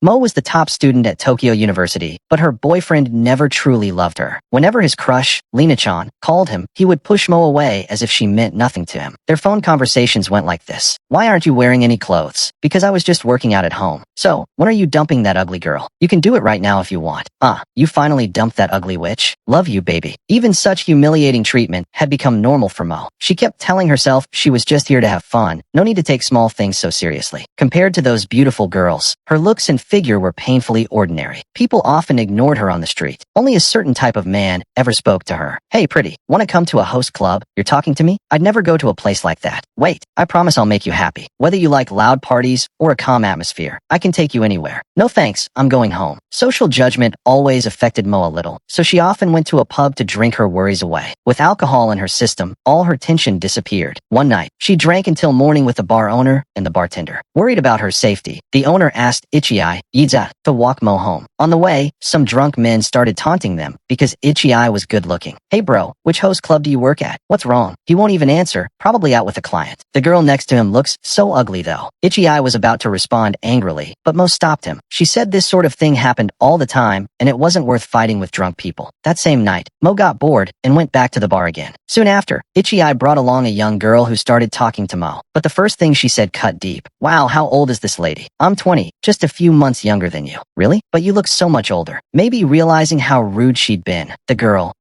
Mo was the top student at Tokyo University, but her boyfriend never truly loved her. Whenever his crush, Lina-chan, called him, he would push Mo away as if she meant nothing to him. Their phone conversations went like this. Why aren't you wearing any clothes? Because I was just working out at home. So, when are you dumping that ugly girl? You can do it right now if you want. You finally dumped that ugly witch? Love you, baby. Even such humiliating treatment had become normal for Mo. She kept telling herself she was just here to have fun, no need to take small things so seriously. Compared to those beautiful girls, her looks and figure were painfully ordinary. People often ignored her on the street. Only a certain type of man ever spoke to her. Hey pretty, wanna come to a host club? You're talking to me? I'd never go to a place like that. Wait, I promise I'll make you happy. Whether you like loud parties or a calm atmosphere, I can take you anywhere. No thanks, I'm going home. Social judgment always affected Mo a little, so she often went to a pub to drink her worries away. With alcohol in her system, all her tension disappeared. One night, she drank until morning with the bar owner and the bartender. Worried about her safety, the owner asked Ichii, Yiza, to walk Mo home. On the way, some drunk men started taunting them because Ichii was good looking. Hey bro, which host club do you work at? What's wrong? He won't even answer, probably out with a client. The girl next to him looks so ugly though. Ichii was about to respond angrily, but Mo stopped him. She said this sort of thing happened all the time and it wasn't worth fighting with drunk people. That same night, Mo got bored and went back to the bar again. Soon after, Ichii brought along a young girl who started talking to Mo. But the first thing she said cut deep. Wow, how old is this lady? I'm 20, just a few months younger than you. Really? But you look so much older. Maybe realizing how rude she'd been, the girl,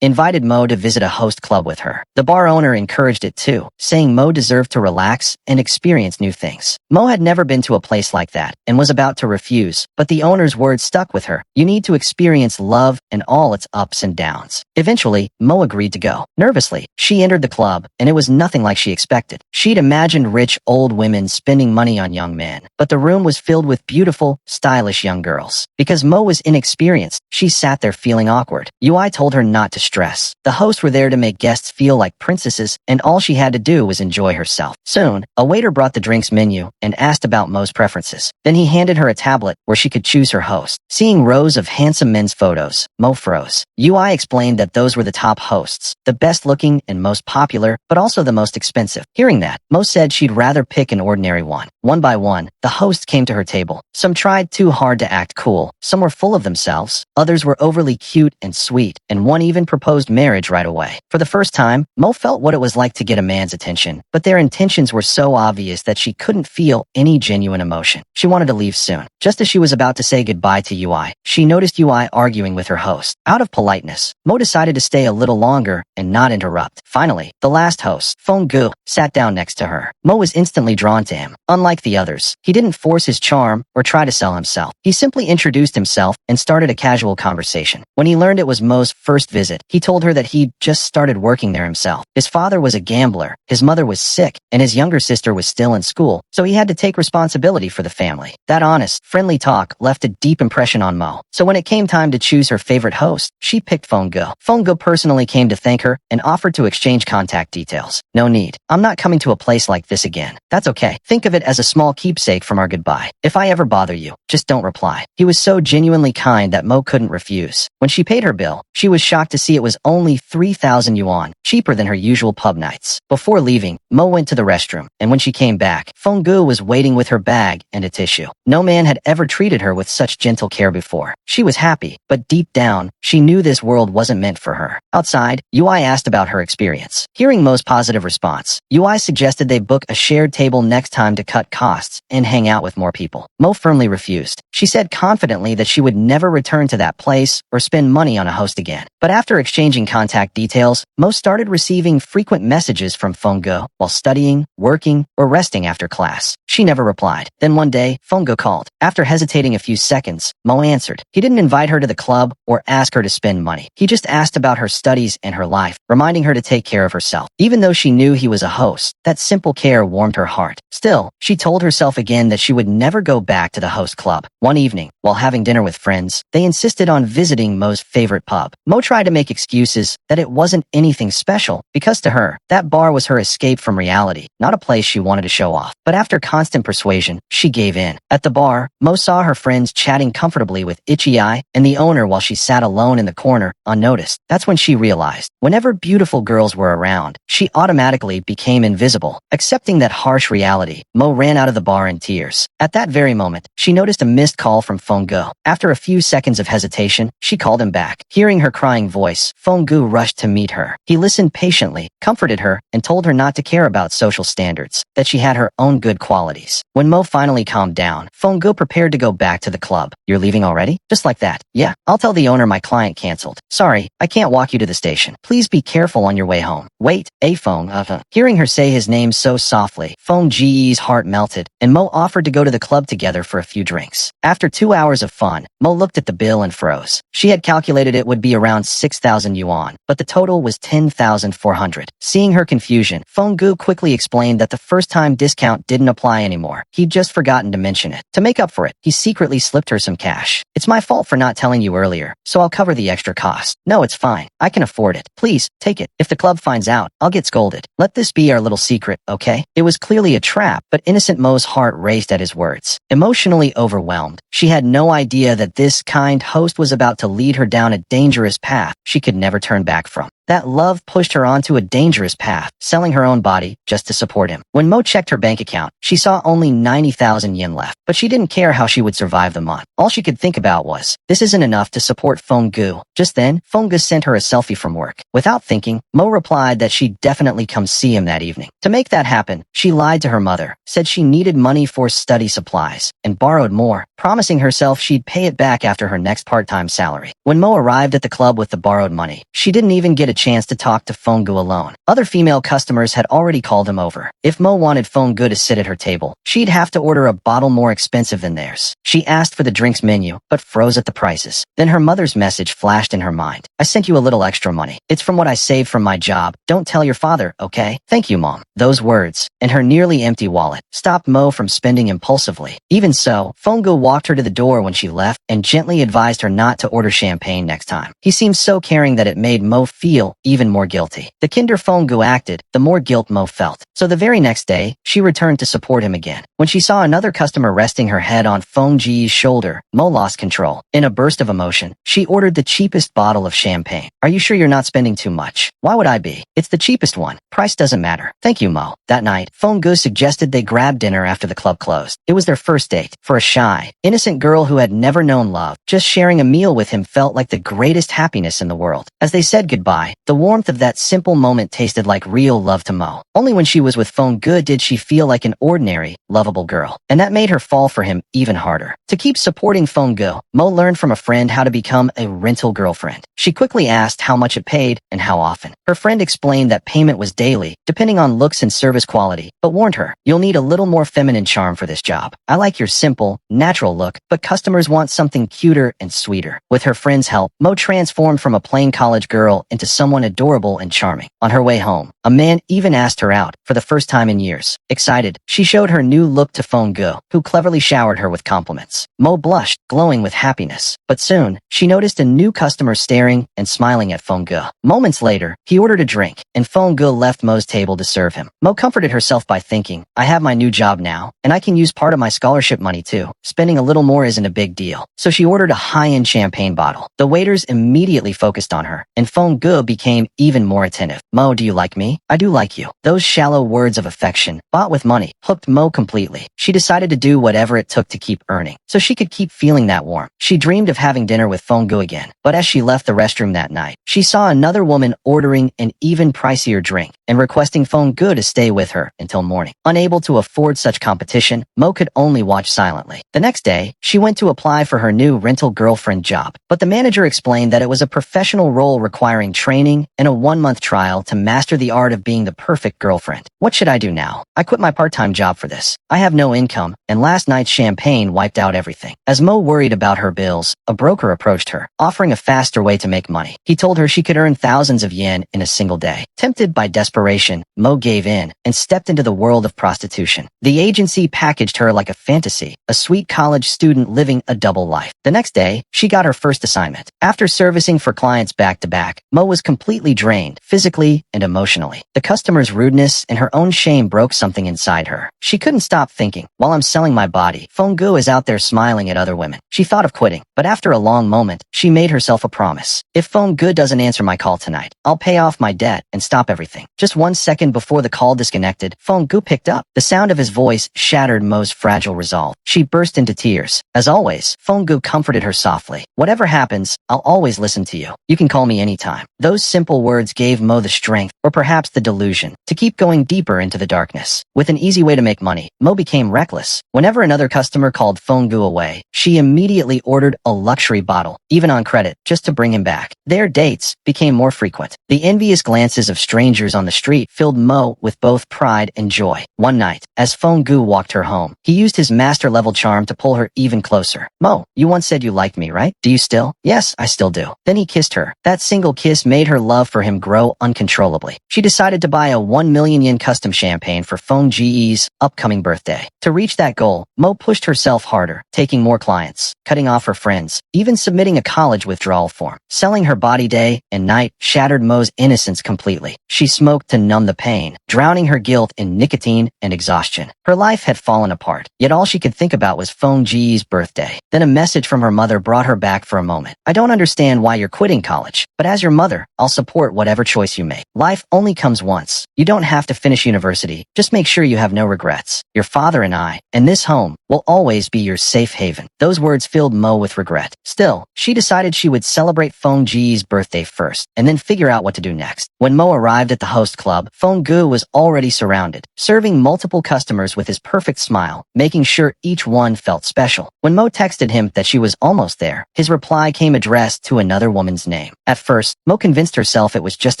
invited Mo to visit a host club with her. The bar owner encouraged it too, saying Mo deserved to relax and experience new things. Mo had never been to a place like that and was about to refuse, but the owner's words stuck with her. You need to experience love and all its ups and downs. Eventually, Mo agreed to go. Nervously, she entered the club, and it was nothing like she expected. She'd imagined rich old women spending money on young men, but the room was filled with beautiful, stylish young girls. Because Mo was inexperienced, she sat there feeling awkward. Yui told her not to stress. The hosts were there to make guests feel like princesses, and all she had to do was enjoy herself. Soon, a waiter brought the drinks menu and asked about Mo's preferences. Then he handed her a tablet where she could choose her host. Seeing rows of handsome men's photos, Mo froze. Yui explained that those were the top hosts, the best looking and most popular, but also the most expensive. Hearing that, Mo said she'd rather pick an ordinary one. One by one, the hosts came to her table. Some tried too hard to act cool, some were full of themselves, others were overly cute and sweet, and one even proposed marriage right away. For the first time, Mo felt what it was like to get a man's attention, but their intentions were so obvious that she couldn't feel any genuine emotion. She wanted to leave soon. Just as she was about to say goodbye to Yui, she noticed Yui arguing with her host. Out of politeness, Mo decided to stay a little longer and not interrupt. Finally, the last host, Feng-gu, sat down next to her. Mo was instantly drawn to him. Unlike the others, he didn't force his charm or try to sell himself. He simply introduced himself and started a casual conversation. When he learned it was Mo's first visit, he told her that he'd just started working there himself. His father was a gambler, his mother was sick, and his younger sister was still in school, so he had to take responsibility for the family. That honest, friendly talk left a deep impression on Mo. So when it came time to choose her favorite host, she picked Feng-gu. Feng-gu personally came to thank her and offered to exchange contact details. No need. I'm not coming to a place like this again. That's okay. Think of it as a small keepsake from our goodbye. If I ever bother you, just don't reply. He was so genuinely kind that Mo couldn't refuse. When she paid her bill, she was shocked to see it was only 3,000 yuan, cheaper than her usual pub nights. Before leaving, Mo went to the restroom, and when she came back, Feng-gu was waiting with her bag and a tissue. No man had ever treated her with such gentle care before. She was happy, but deep down, she knew this world wasn't meant for her. Outside, Yui asked about her experience. Hearing Mo's positive response, Yui suggested they book a shared table next time to cut costs and hang out with more people. Mo firmly refused. She said confidently that she would never return to that place or spend money on a host again. But after exchanging contact details, Mo started receiving frequent messages from Feng-gu while studying, working, or resting after class. She never replied. Then one day, Feng-gu called. After hesitating a few seconds, Mo answered. He didn't invite her to the club or ask her to spend money. He just asked about her studies and her life, reminding her to take care of herself. Even though she knew he was a host, that simple care warmed her heart. Still, she told herself again that she would never go back to the host club. One evening, while having dinner with friends, they insisted on visiting Mo's favorite pub. Mo tried to make excuses that it wasn't anything special, because to her, that bar was her escape from reality, not a place she wanted to show off. But after constant persuasion, she gave in. At the bar, Mo saw her friends chatting comfortably with Itchy Eye and the owner while she sat alone in the corner, unnoticed. That's when she realized, whenever beautiful girls were around, she automatically became invisible. Accepting that harsh reality, Mo ran out of the bar in tears. At that very moment, she noticed a missed call from Fenggu. After a few seconds of hesitation, she called him back. Hearing her crying voice, Fenggu rushed to meet her. He listened patiently, comforted her, and told her not to care about social standards, that she had her own good qualities. When Mo finally calmed down, Fenggu prepared to go back to the club. You're leaving already? Just like that. Yeah, I'll tell the owner my client canceled. Sorry, I can't walk you to the station. Please be careful on your way home. Wait, Feng. Hearing her say his name so softly, Feng Ji's heart melted, and Mo offered to go to the club together for a few drinks. After 2 hours of fun, Mo looked at the bill and froze. She had calculated it would be around 6,000 yuan, but the total was 10,400. Seeing her confusion, Fenggu quickly explained that the first-time discount didn't apply anymore. He'd just forgotten to mention it. To make up for it, he secretly slipped her some cash. It's my fault for not telling you earlier, so I'll cover the extra cost. No, it's fine. I can afford it. Please, take it. If the club finds out, I'll get scolded. Let this be our little secret, okay? It was clearly a trap, but innocent Mo's heart raced at his words. Emotionally overwhelmed, she had no idea that this kind host was about to lead her down a dangerous path she could never turn back from. That love pushed her onto a dangerous path, selling her own body just to support him. When Mo checked her bank account, she saw only 90,000 yen left, but she didn't care how she would survive the month. All she could think about was, this isn't enough to support Fenggu. Just then, Fenggu sent her a selfie from work. Without thinking, Mo replied that she'd definitely come see him that evening. To make that happen, she lied to her mother, said she needed money for study supplies, and borrowed more, promising herself she'd pay it back after her next part-time salary. When Mo arrived at the club with the borrowed money, she didn't even get a chance to talk to Fenggu alone. Other female customers had already called him over. If Mo wanted Fenggu to sit at her table, she'd have to order a bottle more expensive than theirs. She asked for the drinks menu, but froze at the prices. Then her mother's message flashed in her mind. I sent you a little extra money. It's from what I saved from my job. Don't tell your father, okay? Thank you, Mom. Those words, and her nearly empty wallet, stopped Mo from spending impulsively. Even so, Fenggu walked her to the door when she left and gently advised her not to order champagne next time. He seemed so caring that it made Mo feel even more guilty. The kinder Fenggu acted, the more guilt Mo felt. So the very next day, she returned to support him again. When she saw another customer resting her head on Feng Ji's shoulder, Mo lost control. In a burst of emotion, she ordered the cheapest bottle of champagne. Are you sure you're not spending too much? Why would I be? It's the cheapest one. Price doesn't matter. Thank you, Mo. That night, Fenggu suggested they grab dinner after the club closed. It was their first date. For a shy, innocent girl who had never known love, just sharing a meal with him felt like the greatest happiness in the world. As they said goodbye, the warmth of that simple moment tasted like real love to Mo. Only when she was with Fenggu did she feel like an ordinary, lovable girl. And that made her fall for him even harder. To keep supporting Fenggu, Mo learned from a friend how to become a rental girlfriend. She quickly asked how much it paid and how often. Her friend explained that payment was daily, depending on looks and service quality, but warned her, you'll need a little more feminine charm for this job. I like your simple, natural look, but customers want something cuter and sweeter. With her friend's help, Mo transformed from a plain college girl into someone adorable and charming. On her way home, a man even asked her out, for the first time in years. Excited, she showed her new look to Fenggu, who cleverly showered her with compliments. Mo blushed, glowing with happiness. But soon, she noticed a new customer staring and smiling at Fenggu. Moments later, he ordered a drink, and Fenggu left Mo's table to serve him. Mo comforted herself by thinking, I have my new job now, and I can use part of my scholarship money too. Spending a little more isn't a big deal. So she ordered a high-end champagne bottle. The waiters immediately focused on her, and Fenggu became even more attentive. Mo, do you like me? I do like you. Those shallow words of affection, bought with money, hooked Mo completely. She decided to do whatever it took to keep earning, so she could keep feeling that warmth. She dreamed of having dinner with Fenggu again, but as she left the restroom that night, she saw another woman ordering an even pricier drink and requesting Fenggu to stay with her until morning. Unable to afford such competition, Mo could only watch silently. The next day, she went to apply for her new rental girlfriend job, but the manager explained that it was a professional role requiring training and a 1-month trial to master the art of being the perfect girlfriend. What should I do now? I quit my part-time job for this. I have no income, and last night's champagne wiped out everything. As Mo worried about her bills, a broker approached her, offering a faster way to make money. He told her she could earn thousands of yen in a single day. Tempted by desperation, Mo gave in and stepped into the world of prostitution. The agency packaged her like a fantasy, a sweet college student living a double life. The next day, she got her first assignment. After servicing for clients back-to-back, Mo was completely drained, physically and emotionally. The customer's rudeness and her own shame broke something inside her. She couldn't stop thinking, while I'm selling my body, Feng-gu is out there smiling at other women. She thought of quitting, but after a long moment, she made herself a promise. If Feng-gu doesn't answer my call tonight, I'll pay off my debt and stop everything. Just 1 second before the call disconnected, Feng-gu picked up. The sound of his voice shattered Mo's fragile resolve. She burst into tears. As always, Feng-gu comforted her softly. Whatever happens, I'll always listen to you. You can call me anytime. Those simple words gave Mo the strength, or perhaps the delusion, to keep going deeper into the darkness. With an easy way to make money, Mo became reckless. Whenever another customer called Feng-gu away, she immediately ordered a luxury bottle, even on credit, just to bring him back. Their dates became more frequent. The envious glances of strangers on the street filled Mo with both pride and joy. One night, as Feng-gu walked her home, he used his master-level charm to pull her even closer. Mo, you once said you liked me, right? Do you still? Yes, I still do. Then he kissed her. That single kiss made her love for him grow uncontrollably. She decided to buy a 1 million yen custom champagne for Feng-ji's upcoming birthday. To reach that goal, Mo pushed herself harder, taking more clients, cutting off her friends, even submitting a college withdrawal form. Selling her body day and night shattered Mo's innocence completely. She smoked to numb the pain, drowning her guilt in nicotine and exhaustion. Her life had fallen apart, yet all she could think about was Feng-ji's birthday. Then a message from her mother brought her back for a moment. I don't understand why you're quitting college, but as your mother, I'll support whatever choice you make. Life only comes once. You don't have to finish university. Just make sure you have no regrets. Your father and I, and this home, will always be your safe haven. Those words filled Mo with regret. Still, she decided she would celebrate Feng-ji's birthday first, and then figure out what to do next. When Mo arrived at the host club, Feng-gu was already surrounded, serving multiple customers with his perfect smile, making sure each one felt special. When Mo texted him that she was almost there, his reply came addressed to another woman's name. At first, Mo convinced herself it was just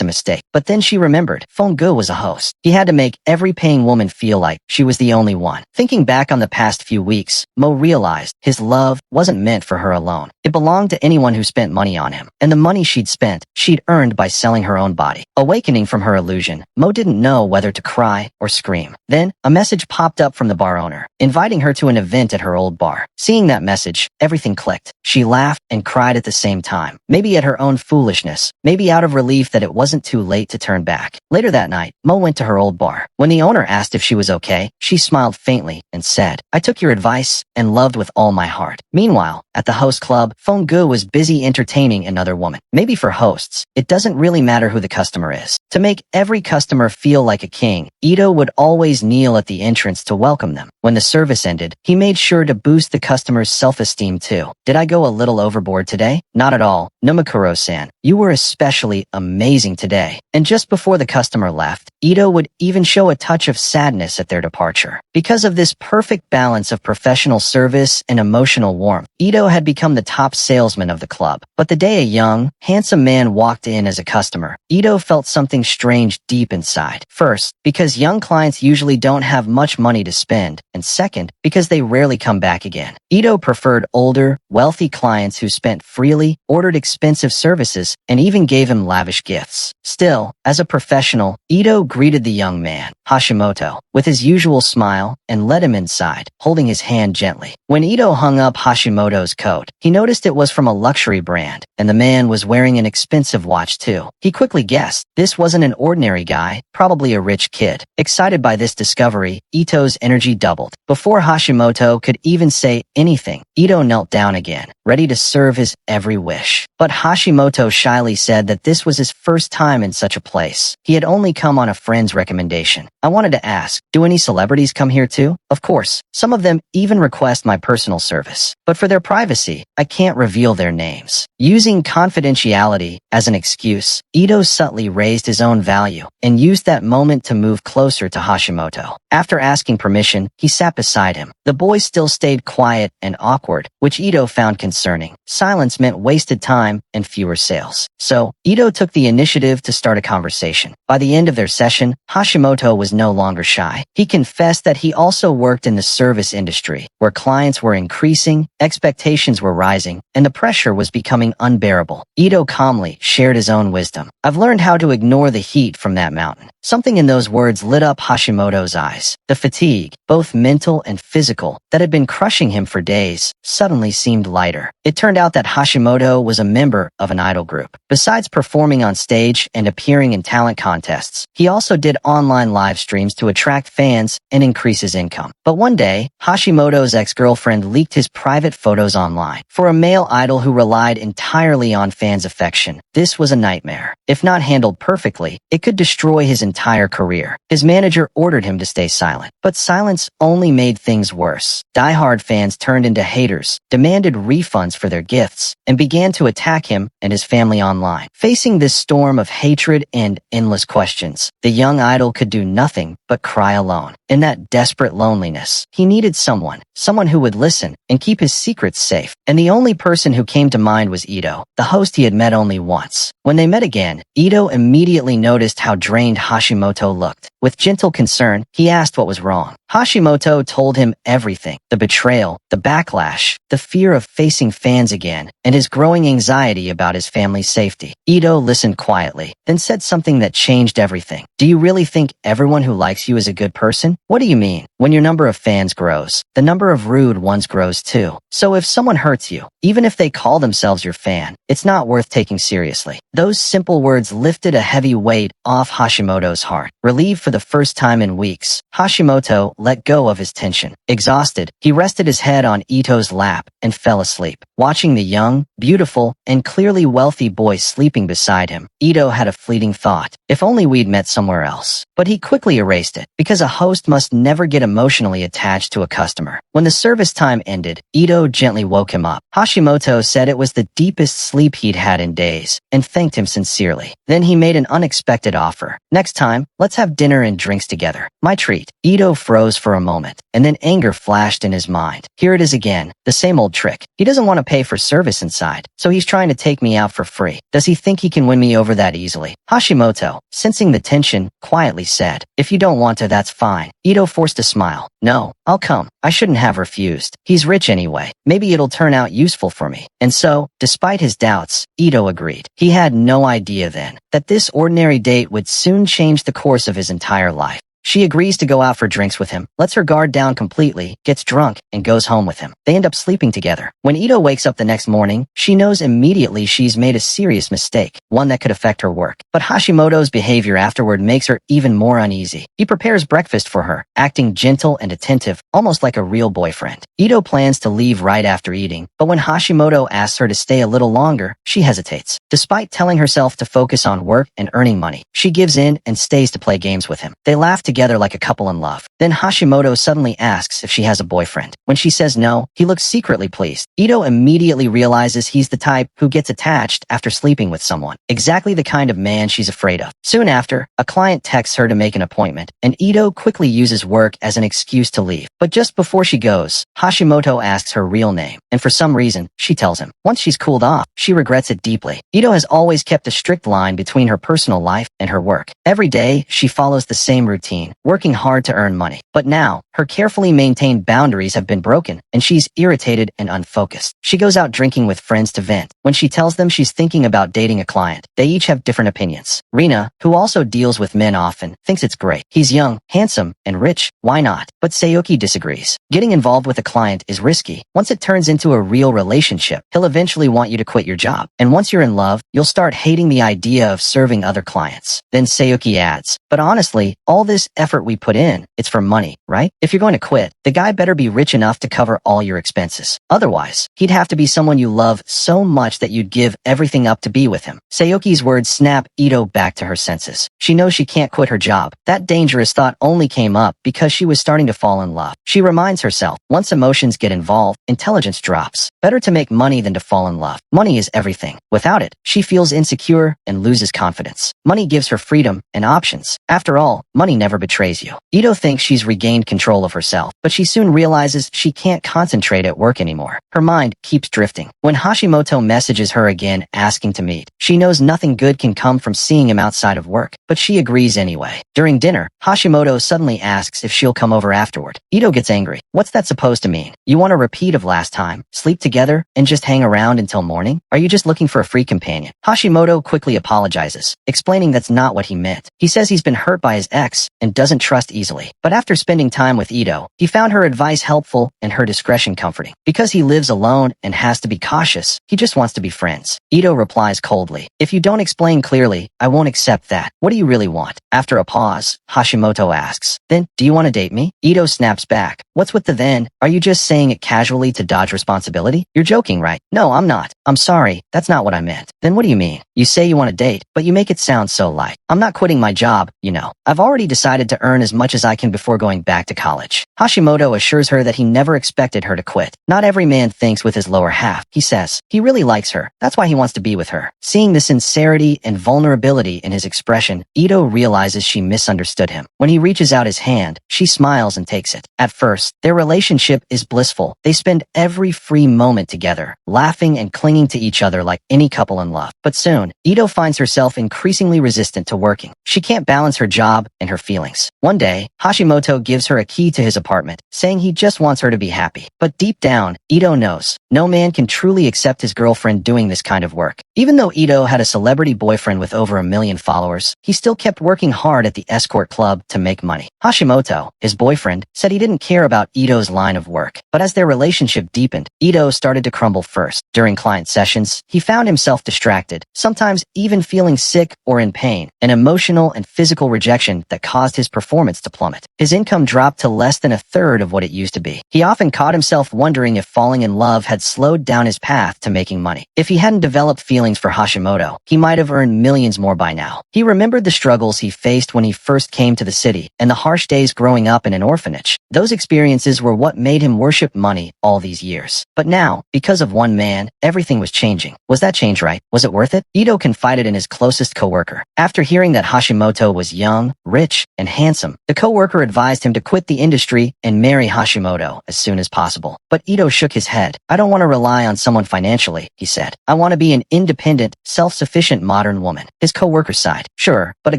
a mistake, but then she remembered Feng-gu was a host. He had to make every paying woman feel like she was the only one. Thinking back on the past few weeks, Mo realized his love wasn't meant for her alone. It belonged to anyone who spent money on him, and the money she'd spent, she'd earned by selling her own body. Awakening from her illusion, Mo didn't know whether to cry or scream. Then, a message popped up from the bar owner, inviting her to an event at her old bar. Seeing that message, everything clicked. She laughed and cried at the same time, maybe at her own foolishness, maybe out of relief that it wasn't too late to turn back. Later that night, Mo went to her old bar. When the owner asked if she was okay, she smiled faintly and said, I took your advice and loved with all my heart. Meanwhile, at the host club, Feng-gu was busy entertaining another woman. Maybe for hosts, it doesn't really matter who the customer is. To make every customer feel like a king, Ito would always kneel at the entrance to welcome them. When the service ended, he made sure to boost the customer's self-esteem too. Did I go a little overboard today? Not at all. Numikuro-san, you were especially amazing today. And just before the customer left, Ito would even show a touch of sadness at their departure. Because of this perfect balance of professional service and emotional warmth, Ito had become the top salesman of the club. But the day a young, handsome man walked in as a customer, Ito felt something strange deep inside. First, because young clients usually don't have much money to spend, and second, because they rarely come back again. Ito preferred older, wealthy clients who spent freely, ordered expensive services, and even gave him lavish gifts. Still, as a professional, Ito greeted the young man, Hashimoto, with his usual smile and led him inside, holding his hand gently. When Ito hung up Hashimoto's coat, he noticed it was from a luxury brand, and the man was wearing an expensive watch too. He quickly guessed this wasn't an ordinary guy, probably a rich kid. Excited by this discovery, Ito's energy doubled. Before Hashimoto could even say anything, Ito knelt down again, ready to serve his every wish. But Hashimoto shyly said that this was his first time in such a place. He had only come on a friend's recommendation. I wanted to ask, do any celebrities come here too? Of course, some of them even request my personal service. But for their privacy, I can't reveal their names. Using confidentiality as an excuse, Ito subtly raised his own value and used that moment to move closer to Hashimoto. After asking permission, he sat beside him. The boy still stayed quiet and awkward, which Ito found concerning. Silence meant wasted time and fewer sales. So, Ito took the initiative to start a conversation. By the end of their session, Hashimoto was no longer shy. He confessed that he also worked in the service industry, where clients were increasing Expectations were rising, and the pressure was becoming unbearable. Ito calmly shared his own wisdom. I've learned how to ignore the heat from that mountain. Something in those words lit up Hashimoto's eyes. The fatigue, both mental and physical, that had been crushing him for days, suddenly seemed lighter. It turned out that Hashimoto was a member of an idol group. Besides performing on stage and appearing in talent contests, he also did online live streams to attract fans and increase his income. But one day, Hashimoto's ex-girlfriend leaked his private photos online. For a male idol who relied entirely on fans' affection, this was a nightmare. If not handled perfectly, it could destroy his entire career. His manager ordered him to stay silent, but silence only made things worse. Die-hard fans turned into haters, demanded refunds for their gifts, and began to attack him and his family online. Facing this storm of hatred and endless questions, the young idol could do nothing but cry alone. In that desperate loneliness, he needed someone who would listen and keep his secrets safe. And the only person who came to mind was Ito, the host he had met only once. When they met again, Ito immediately noticed how drained Hashimoto looked. With gentle concern, he asked what was wrong. Hashimoto told him everything: the betrayal, the backlash, the fear of facing fans again, and his growing anxiety about his family's safety. Ito listened quietly, then said something that changed everything. Do you really think everyone who likes you is a good person? What do you mean? When your number of fans grows, the number of rude ones grows too. So if someone hurts you, even if they call themselves your fan, it's not worth taking seriously. Those simple words lifted a heavy weight off Hashimoto's heart. Relieved for the first time in weeks, Hashimoto let go of his tension. Exhausted, he rested his head on Ito's lap and fell asleep. Watching the young, beautiful, and clearly wealthy boy sleeping beside him, Ito had a fleeting thought: if only we'd met somewhere else. But he quickly erased it, because a host must never get emotionally attached to a customer. When the service time ended, Ito gently woke him up. Hashimoto said it was the deepest sleep he'd had in days, and thanked him sincerely. Then he made an unexpected offer. Next time, let's have dinner and drinks together. My treat. Ito froze for a moment, and then anger flashed in his mind. Here it is again, the same old trick. He doesn't want to pay for service inside, so he's trying to take me out for free. Does he think he can win me over that easily? Hashimoto, sensing the tension, quietly said, if you don't want to, that's fine. Ito forced a smile. No, I'll come. I shouldn't have refused. He's rich anyway. Maybe it'll turn out useful for me. And so, despite his doubts, Ito agreed. He had no idea then that this ordinary date would soon change the course of his entire life. She agrees to go out for drinks with him, lets her guard down completely, gets drunk, and goes home with him. They end up sleeping together. When Ito wakes up the next morning, she knows immediately she's made a serious mistake, one that could affect her work. But Hashimoto's behavior afterward makes her even more uneasy. He prepares breakfast for her, acting gentle and attentive, almost like a real boyfriend. Ito plans to leave right after eating, but when Hashimoto asks her to stay a little longer, she hesitates. Despite telling herself to focus on work and earning money, she gives in and stays to play games with him. They laugh together like a couple in love. Then Hashimoto suddenly asks if she has a boyfriend. When she says no, he looks secretly pleased. Ito immediately realizes he's the type who gets attached after sleeping with someone. Exactly the kind of man she's afraid of. Soon after, a client texts her to make an appointment, and Ito quickly uses work as an excuse to leave. But just before she goes, Hashimoto asks her real name, and for some reason, she tells him. Once she's cooled off, she regrets it deeply. Ito has always kept a strict line between her personal life and her work. Every day, she follows the same routine, working hard to earn money. But now, her carefully maintained boundaries have been broken, and she's irritated and unfocused. She goes out drinking with friends to vent. When she tells them she's thinking about dating a client, they each have different opinions. Rina, who also deals with men often, thinks it's great. He's young, handsome, and rich. Why not? But Sayuki disagrees. Getting involved with a client is risky. Once it turns into a real relationship, he'll eventually want you to quit your job. And once you're in love, you'll start hating the idea of serving other clients. Then Sayuki adds, but honestly, all this effort we put in, it's for money, right? If you're going to quit, the guy better be rich enough to cover all your expenses. Otherwise, he'd have to be someone you love so much that you'd give everything up to be with him. Sayuki's words snap Ito back to her senses. She knows she can't quit her job. That dangerous thought only came up because she was starting to fall in love. She reminds herself, once emotions get involved, intelligence drops. Better to make money than to fall in love. Money is everything. Without it, she feels insecure and loses confidence. Money gives her freedom and options. After all, money never betrays you. Ito thinks she's regained control of herself, but she soon realizes she can't concentrate at work anymore. Her mind keeps drifting. When Hashimoto messages her again asking to meet, she knows nothing good can come from seeing him outside of work, but she agrees anyway. During dinner, Hashimoto suddenly asks if she'll come over afterward. Ito gets angry. What's that supposed to mean? You want a repeat of last time? Sleep together and just hang around until morning? Are you just looking for a free companion? Hashimoto quickly apologizes, explaining that's not what he meant. He says he's been hurt by his ex and doesn't trust easily. But after spending time with Ito, he found her advice helpful and her discretion comforting. Because he lives alone and has to be cautious, he just wants to be friends. Ito replies coldly, if you don't explain clearly, I won't accept that. What do you really want? After a pause, Hashimoto asks, then, do you want to date me? Ito snaps back. What's with the then? Are you just saying it casually to dodge responsibility? You're joking, right? No, I'm not. I'm sorry. That's not what I meant. Then what do you mean? You say you want to date, but you make it sound so light. I'm not quitting my job, you know. I've already decided to earn as much as I can before going back to college. Hashimoto assures her that he never expected her to quit. Not every man thinks with his lower half, he says. He really likes her. That's why he wants to be with her. Seeing the sincerity and vulnerability in his expression, Ito realizes she misunderstood him. When he reaches out his hand, she smiles and takes it. At first, their relationship is blissful. They spend every free moment together, laughing and clinging to each other like any couple in love. But soon, Ito finds herself increasingly resistant to working. She can't balance her job and her feelings. One day, Hashimoto gives her a key to his apartment, saying he just wants her to be happy. But deep down, Ito knows no man can truly accept his girlfriend doing this kind of work. Even though Ito had a celebrity boyfriend with over 1 million followers, he still kept working hard at the escort club to make money. Hashimoto, his boyfriend, said he didn't care about Ito's line of work. But as their relationship deepened, Ito started to crumble first. During client sessions, he found himself distracted, sometimes even feeling sick or in pain, an emotional and physical rejection that caused his performance to plummet. His income dropped to less than 1/3 of what it used to be. He often caught himself wondering if falling in love had slowed down his path to making money. If he hadn't developed feelings for Hashimoto, he might have earned millions more by now. He remembered the struggles he faced when he first came to the city and the harsh days growing up in an orphanage. Those experiences were what made him worship money all these years. But now, because of one man, everything was changing. Was that change right? Was it worth it? Ito confided in his closest coworker. After hearing that Hashimoto was young, rich, and handsome, the coworker advised him to quit the industry and marry Hashimoto as soon as possible. But Ito shook his head. I don't want to rely on someone financially, he said. I want to be an independent, self-sufficient modern woman. His coworker sighed. Sure, but a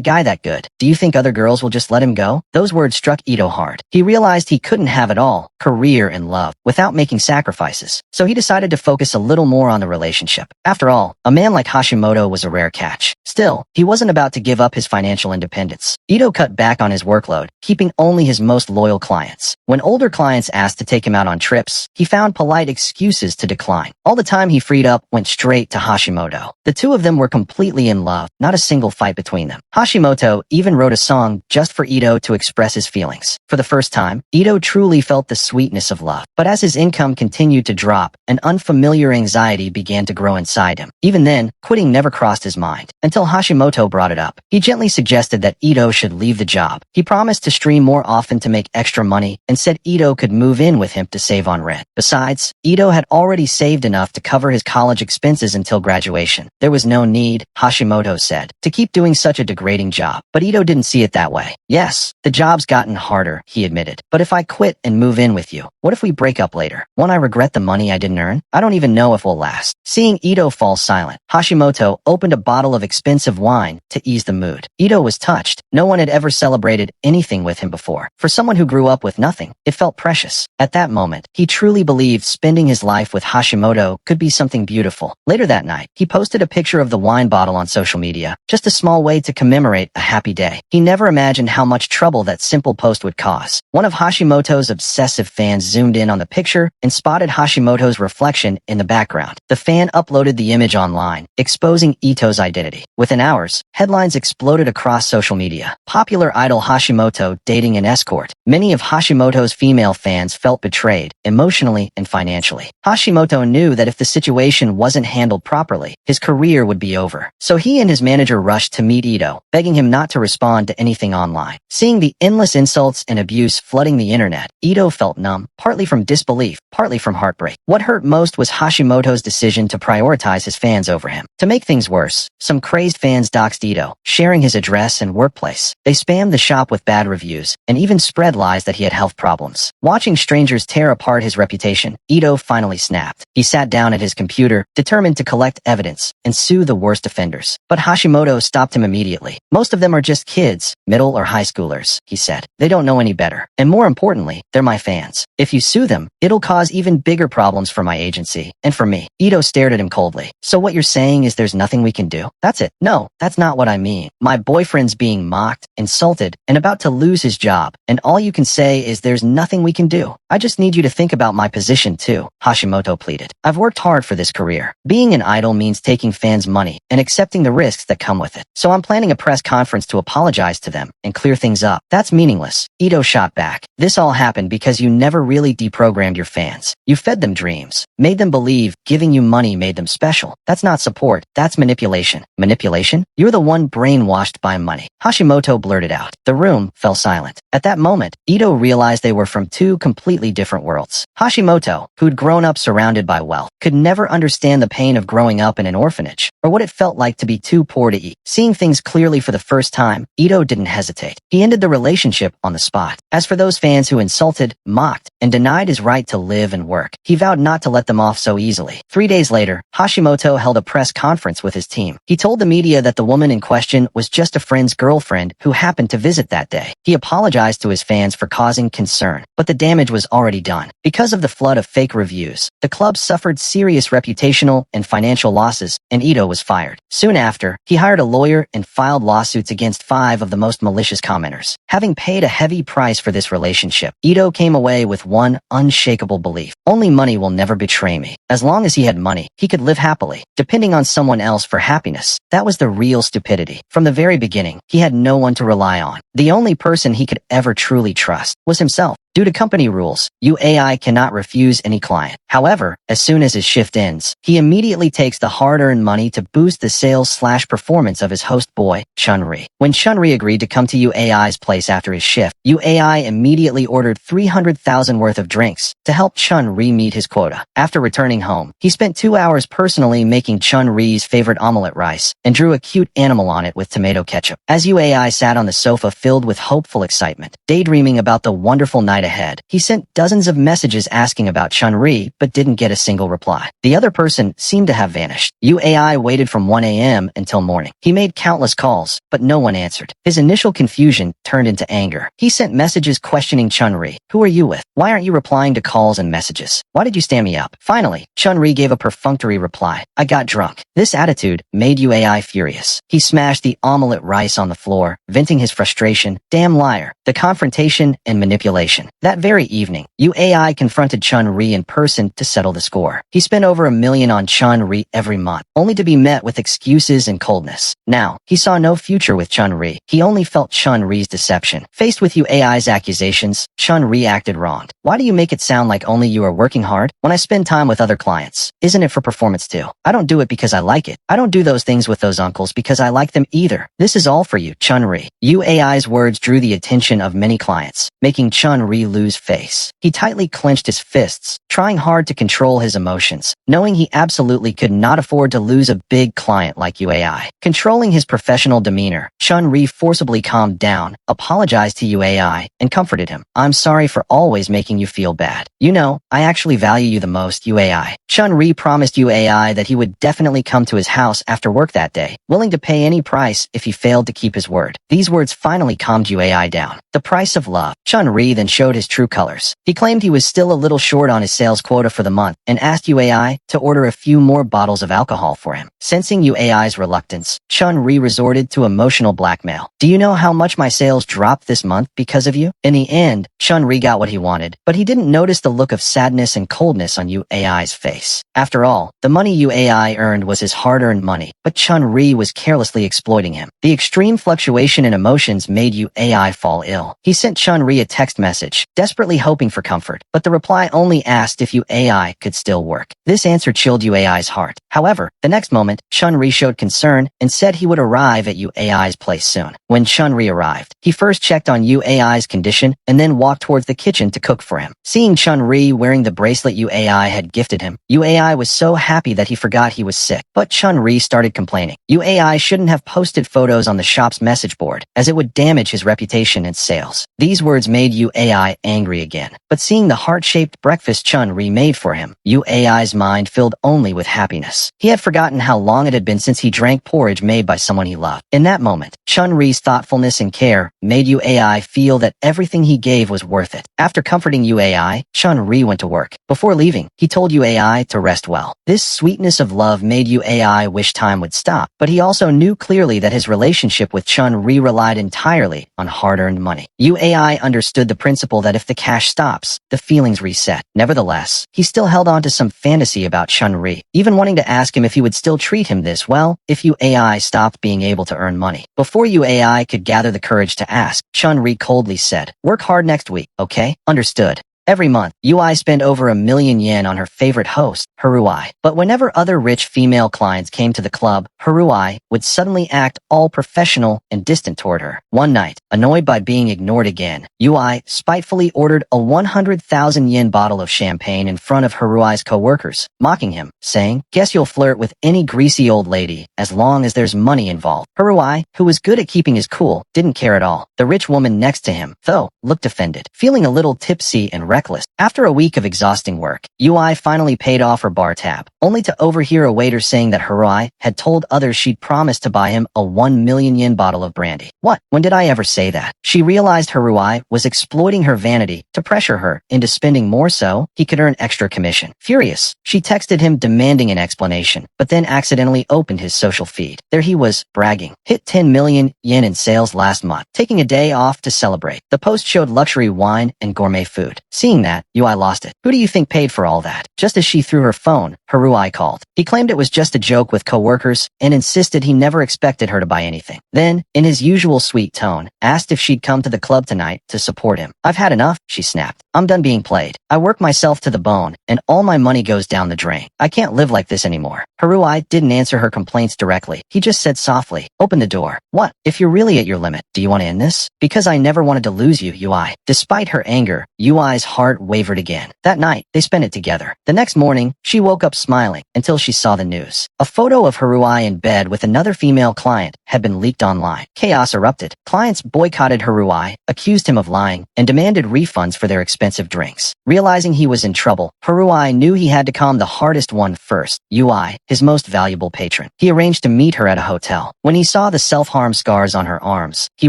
guy that good, do you think other girls will just let him go? Those words struck Ito hard. He realized he couldn't have it all, career and love, without making sacrifices. So he decided to focus a little more on the relationship. After all, a man like Hashimoto was a rare catch. Still, he wasn't about to give up his financial independence. Ito cut back on his workload, keeping only his most loyal clients. When older clients asked to take him out on trips, he found polite excuses to decline. All the time he freed up went straight to Hashimoto. The two of them were completely in love, not a single fight between them. Hashimoto even wrote a song just for Ito to express his feelings. For the first time, Ito truly felt the sweetness of love. But as his income continued to drop, an unfamiliar anxiety began to grow inside him. Even then, quitting never crossed his mind, until Hashimoto brought it up. He gently suggested that Ito should leave the job. He promised to stream more often to make extra money and said Ito could move in with him to save on rent. Besides, Ito had already saved enough to cover his college expenses until graduation. There was no need, Hashimoto said, to keep doing such a degrading job. But Ito didn't see it that way. Yes, the job's gotten harder, he admitted. But if I quit and move in with you, what if we break up later? Won't I regret the money I didn't earn? I don't even know if we'll last. Seeing Ito fall silent, Hashimoto opened a bottle of expensive wine to ease the mood. Ito was touched. No one had ever celebrated anything with him before. For someone who grew up with nothing, it felt precious. At that moment, he truly believed spending his life with Hashimoto could be something beautiful. Later that night, he posted a picture of the wine bottle on social media, just a small way to commemorate a happy day. He never imagined how much trouble that simple post would cause. One of Hashimoto's obsessive fans zoomed in on the picture and spotted Hashimoto's reflection in the background. The fan uploaded the image online, exposing Ito's identity. Within hours, headlines exploded across social media. Popular idol Hashimoto dating an escort. Many of Hashimoto's female fans felt betrayed, emotionally and financially. Hashimoto knew that if the situation wasn't handled properly, his career would be over. So he and his manager rushed to meet Ito, begging him not to respond to anything online. Seeing the endless insults and abuse flooding the internet, Ito felt numb, partly from disbelief, partly from heartbreak. What hurt most was Hashimoto's decision to prioritize his fans over him. To make things worse, some crazed fans doxed Ito, sharing his address and workplace. They spammed the the shop with bad reviews, and even spread lies that he had health problems. Watching strangers tear apart his reputation, Ito finally snapped. He sat down at his computer, determined to collect evidence and sue the worst offenders. But Hashimoto stopped him immediately. Most of them are just kids, middle or high schoolers, he said. They don't know any better. And more importantly, they're my fans. If you sue them, it'll cause even bigger problems for my agency and for me. Ito stared at him coldly. So what you're saying is there's nothing we can do? That's it. No, that's not what I mean. My boyfriend's being mocked, insulted, and about to lose his job, and all you can say is there's nothing we can do. I just need you to think about my position too, Hashimoto pleaded. I've worked hard for this career. Being an idol means taking fans' money and accepting the risks that come with it. So I'm planning a press conference to apologize to them and clear things up. That's meaningless. Ito shot back. This all happened because you never really deprogrammed your fans. You fed them dreams, made them believe giving you money made them special. That's not support. That's manipulation. Manipulation? You're the one brainwashed by money. Hashimoto blurted out. The room fell silent. At that moment, Ito realized they were from two completely different worlds. Hashimoto, who'd grown up surrounded by wealth, could never understand the pain of growing up in an orphanage, or what it felt like to be too poor to eat. Seeing things clearly for the first time, Ito didn't hesitate. He ended the relationship on the spot. As for those fans who insulted, mocked, and denied his right to live and work, he vowed not to let them off so easily. 3 days later, Hashimoto held a press conference with his team. He told the media that the woman in question was just a friend's girlfriend who happened to visit that day. He apologized to his fans for causing concern, but the damage was already done. Because of the flood of fake reviews, the club suffered serious reputational and financial losses, and Ito was fired. Soon after, he hired a lawyer and filed lawsuits against 5 of the most malicious commenters. Having paid a heavy price for this relationship, Ito came away with one unshakable belief. Only money will never betray me. As long as he had money, he could live happily, depending on someone else for happiness. That was the real stupidity. From the very beginning, he had no one to rely on. The only person he could ever truly trust was himself. Due to company rules, UAI cannot refuse any client. However, as soon as his shift ends, he immediately takes the hard-earned money to boost the sales/performance of his host boy, Chun-Ri. When Chun-Ri agreed to come to UAI's place after his shift, UAI immediately ordered 300,000 worth of drinks to help Chun-Ri meet his quota. After returning home, he spent 2 hours personally making Chun-Ri's favorite omelet rice and drew a cute animal on it with tomato ketchup. As UAI sat on the sofa filled with hopeful excitement, daydreaming about the wonderful night ahead, he sent dozens of messages asking about Chun-Ri, but didn't get a single reply. The other person seemed to have vanished. UAI waited from 1 a.m. until morning. He made countless calls, but no one answered. His initial confusion turned into anger. He sent messages questioning Chun-Ri. Who are you with? Why aren't you replying to calls and messages? Why did you stand me up? Finally, Chun-Ri gave a perfunctory reply. I got drunk. This attitude made UAI furious. He smashed the omelet rice on the floor, venting his frustration. Damn liar. The confrontation and manipulation. That very evening, UAI confronted Chun-Ri in person to settle the score. He spent over $1 million on Chun-Ri every month, only to be met with excuses and coldness. Now, he saw no future with Chun-Ri. He only felt Chun-Ri's deception. Faced with UAI's accusations, Chun-Ri acted wrong. Why do you make it sound like only you are working hard? When I spend time with other clients, isn't it for performance too? I don't do it because I like it. I don't do those things with those uncles because I like them either. This is all for you, Chun-Ri. UAI's words drew the attention of many clients, making Chun-Ri lose face. He tightly clenched his fists, trying hard to control his emotions, knowing he absolutely could not afford to lose a big client like UAI. Controlling his professional demeanor, Chun-Ri forcibly calmed down, apologized to UAI, and comforted him. I'm sorry for always making you feel bad. You know, I actually value you the most, UAI. Chun-Ri promised UAI that he would definitely come to his house after work that day, willing to pay any price if he failed to keep his word. These words finally calmed UAI down. The price of love. Chun-Ri then showed his true colors. He claimed he was still a little short on his sales quota for the month and asked UAI to order a few more bottles of alcohol for him. Sensing UAI's reluctance, Chun-Ri resorted to emotional blackmail. Do you know how much my sales dropped this month because of you? In the end, Chun-Ri got what he wanted, but he didn't notice the look of sadness and coldness on UAI's face. After all, the money UAI earned was his hard-earned money, but Chun-Ri was carelessly exploiting him. The extreme fluctuation in emotions made UAI fall ill. He sent Chun-Ri a text message, message, desperately hoping for comfort, but the reply only asked if UAI could still work. This answer chilled UAI's heart. However, the next moment, Chun-Ri showed concern and said he would arrive at UAI's place soon. When Chun-Ri arrived, he first checked on UAI's condition and then walked towards the kitchen to cook for him. Seeing Chun-Ri wearing the bracelet UAI had gifted him, UAI was so happy that he forgot he was sick. But Chun-Ri started complaining. UAI shouldn't have posted photos on the shop's message board, as it would damage his reputation and sales. These words made UAI angry again. But seeing the heart-shaped breakfast Chun-Ri made for him, UAI's mind filled only with happiness. He had forgotten how long it had been since he drank porridge made by someone he loved. In that moment, Chun-Ri's thoughtfulness and care made UAI feel that everything he gave was worth it. After comforting UAI, Chun-Ri went to work. Before leaving, he told UAI to rest well. This sweetness of love made UAI wish time would stop, but he also knew clearly that his relationship with Chun-Ri relied entirely on hard-earned money. UAI understood the principle that if the cash stops, the feelings reset. Nevertheless, he still held on to some fantasy about Chun-Ri, even wanting to ask him if he would still treat him this well if UAI stopped being able to earn money. Before UAI could gather the courage to ask, Chun-Ri coldly said, "Work hard next week, okay? Understood." Every month, UI spent over yen 1 million on her favorite host, Haruai. But whenever other rich female clients came to the club, Haruai would suddenly act all professional and distant toward her. One night, annoyed by being ignored again, UI spitefully ordered a 100,000 yen bottle of champagne in front of Haruai's co-workers, mocking him, saying, "Guess you'll flirt with any greasy old lady as long as there's money involved." Haruai, who was good at keeping his cool, didn't care at all. The rich woman next to him, though, looked offended. Feeling a little tipsy and reckless, after a week of exhausting work, UI finally paid off her bar tab, only to overhear a waiter saying that Haruai had told others she'd promised to buy him a 1 million yen bottle of brandy. What? When did I ever say that? She realized Haruai was exploiting her vanity to pressure her into spending more so he could earn extra commission. Furious, she texted him demanding an explanation, but then accidentally opened his social feed. There he was, bragging. Hit 10 million yen in sales last month, taking a day off to celebrate. The post showed luxury wine and gourmet food. Seeing that, UI lost it. Who do you think paid for all that? Just as she threw her phone, Haruai called. He claimed it was just a joke with co-workers and insisted he never expected her to buy anything. Then, in his usual sweet tone, asked if she'd come to the club tonight to support him. "I've had enough," she snapped. "I'm done being played. I work myself to the bone, and all my money goes down the drain. I can't live like this anymore." Haruai didn't answer her complaints directly. He just said softly, "Open the door." "What? If you're really at your limit, do you want to end this?" "Because I never wanted to lose you, UI." Despite her anger, UI's heart wavered again. That night, they spent it together. The next morning, she woke up smiling until she saw the news. A photo of Haruai in bed with another female client had been leaked online. Chaos erupted. Clients boycotted Haruai, accused him of lying, and demanded refunds for their expensive drinks. Realizing he was in trouble, Haruai knew he had to calm the hardest one first, UI, his most valuable patron. He arranged to meet her at a hotel. When he saw the self-harm scars on her arms, he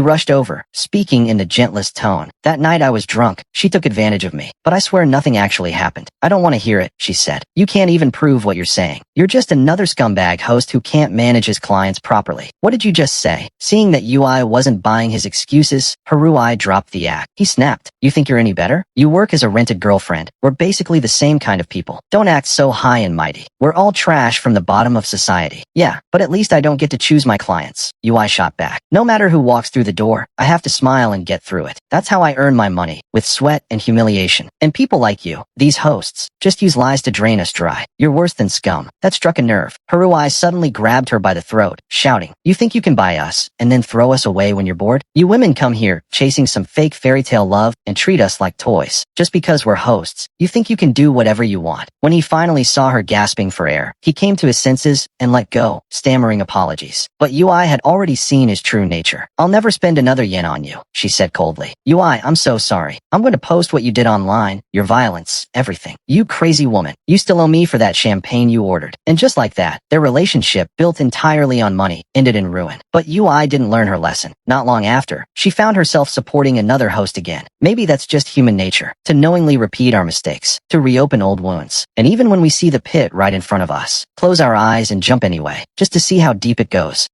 rushed over, speaking in the gentlest tone. "That night I was drunk. She took advantage of me. But I swear nothing actually happened." "I don't want to hear it," she said. "You can't even prove what you're saying. You're just another scumbag host who can't manage his clients properly." "What did you just say?" Seeing that UI wasn't buying his excuses, Haruai dropped the act. He snapped. "You think you're any better? You work as a rented girlfriend. We're basically the same kind of people. Don't act so high and mighty. We're all trash from the bottom of society." "Yeah, but at least I don't get to choose my clients," UI shot back. "No matter who walks through the door, I have to smile and get through it. That's how I earn my money, with sweat and humiliation. And people like you, these hosts, just use lies to drain us dry. You're worse than scum." That struck a nerve. Haruai suddenly grabbed her by the throat, shouting, "You think you can buy us, and then throw us away when you're bored? You women come here, chasing some fake fairy tale love, and treat us like toys. Just because we're hosts, you think you can do whatever you want." When he finally saw her gasping for air, he came to his senses and let go, stammering apologies. But UI had already seen his true nature. "I'll never spend another yen on you," she said coldly. "UI, I'm so sorry. I'm going to post what you did online, your violence, everything. You crazy woman. You still owe me for that champagne you ordered." And just like that, their relationship, built entirely on money, ended in ruin. But UI didn't learn her lesson. Not long after, she found herself supporting another host again. Maybe that's just human nature, to knowingly repeat our mistakes, to reopen old wounds. And even when we see the pit right in front of us, close our eyes and jump anyway, just to see how deep it goes.